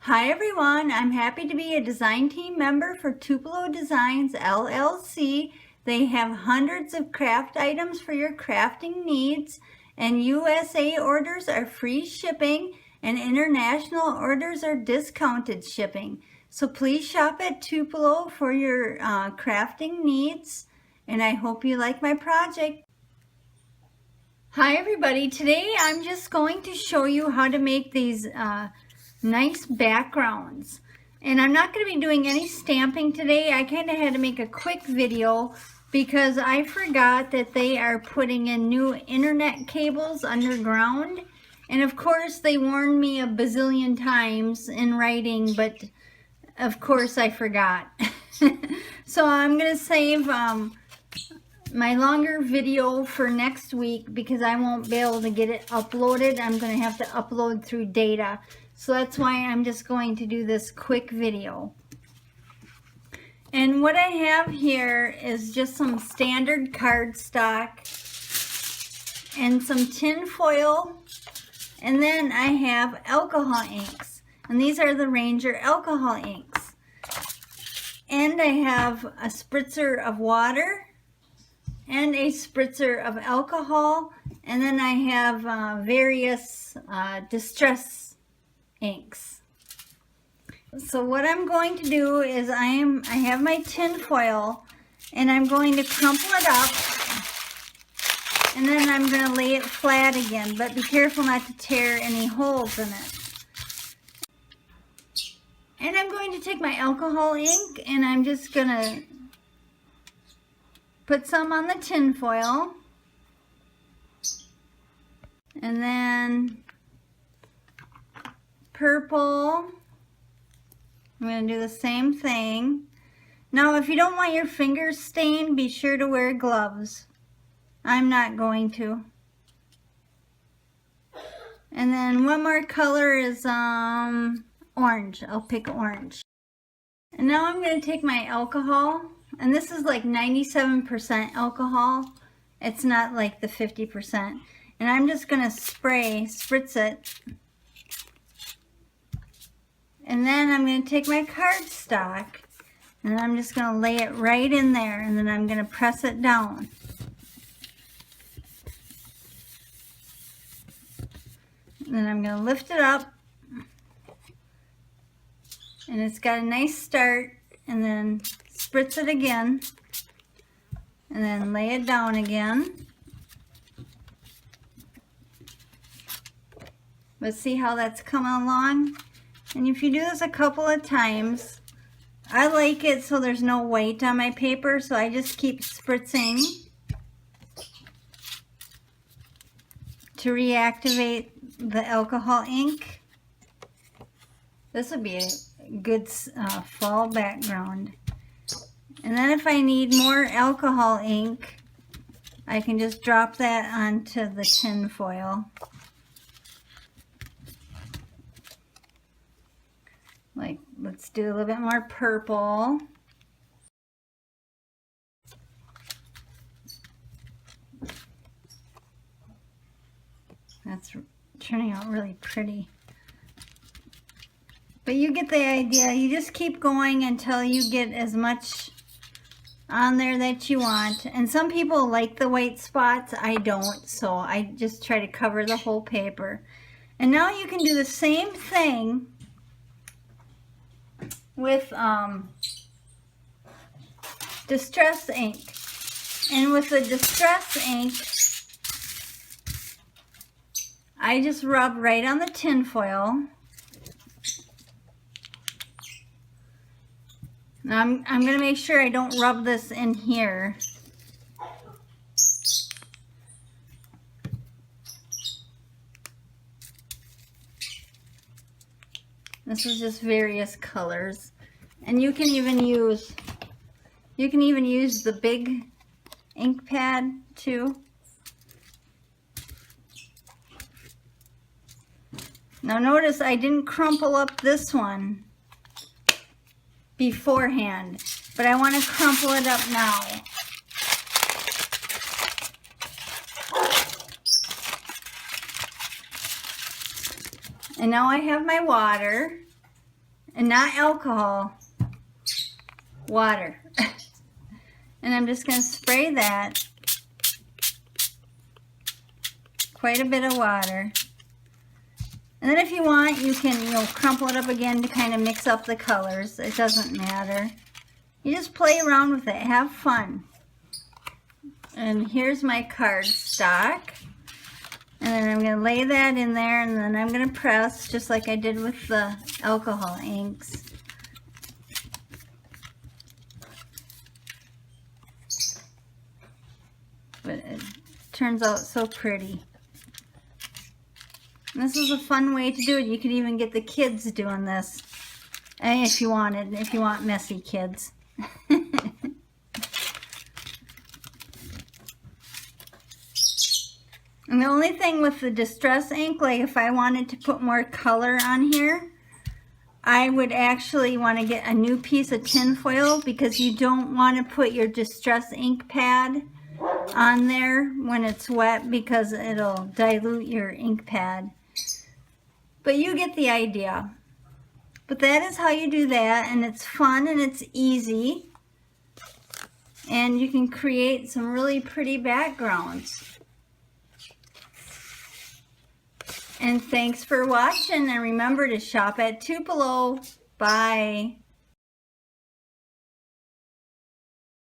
Hi everyone, I'm happy to be a design team member for Tupelo Designs LLC. They have hundreds of craft items for your crafting needs, and USA orders are free shipping and international orders are discounted shipping. So please shop at Tupelo for your crafting needs, and I hope you like my project. Hi everybody, today I'm just going to show you how to make these nice backgrounds. And I'm not going to be doing any stamping today. I kind of had to make a quick video because I forgot that they are putting in new internet cables underground. And of course they warned me a bazillion times in writing, but of course I forgot. So I'm going to save my longer video for next week because I won't be able to get it uploaded. I'm going to have to upload through data. So that's why I'm just going to do this quick video. And what I have here is just some standard cardstock and some tin foil. And then I have alcohol inks. And these are the Ranger alcohol inks. And I have a spritzer of water and a spritzer of alcohol, and then I have various distress inks. So what I'm going to do is I have my tin foil, and I'm going to crumple it up, and then I'm going to lay it flat again, but be careful not to tear any holes in it. And I'm going to take my alcohol ink, and I'm just going to put some on the tin foil, and then purple. I'm going to do the same thing. Now if you don't want your fingers stained, be sure to wear gloves. I'm not going to. And then one more color is orange. I'll pick orange. And now I'm going to take my alcohol, and this is like 97% alcohol. It's not like the 50%. And I'm just going to spritz it. And then I'm going to take my cardstock, and I'm just going to lay it right in there, and then I'm going to press it down. And then I'm going to lift it up, and it's got a nice start, and then spritz it again, and then lay it down again. Let's see how that's coming along. And if you do this a couple of times, I like it so there's no white on my paper, so I just keep spritzing to reactivate the alcohol ink. This would be a good fall background. And then if I need more alcohol ink, I can just drop that onto the tin foil. Like, let's do a little bit more purple. That's turning out really pretty. But you get the idea. You just keep going until you get as much on there that you want. And some people like the white spots. I don't, so I just try to cover the whole paper. And now you can do the same thing with distress ink. And with the distress ink, I just rub right on the tin foil. Now I'm going to make sure I don't rub this in here. This is just various colors, and you can even use the big ink pad too. Now notice I didn't crumple up this one beforehand, but I want to crumple it up now. And now I have my water, And not alcohol, water. And I'm just going to spray that. Quite a bit of water. And then if you want, you can, crumple it up again to kind of mix up the colors. It doesn't matter. You just play around with it. Have fun. And here's my cardstock. And then I'm going to lay that in there, and then I'm going to press just like I did with the alcohol inks. But it turns out so pretty. And this is a fun way to do it. You could even get the kids doing this, if you want messy kids. And the only thing with the distress ink, like if I wanted to put more color on here, I would actually want to get a new piece of tin foil, because you don't want to put your distress ink pad on there when it's wet, because it'll dilute your ink pad. But you get the idea. But that is how you do that, and it's fun and it's easy. And you can create some really pretty backgrounds. And thanks for watching, and remember to shop at Tupelo. Bye.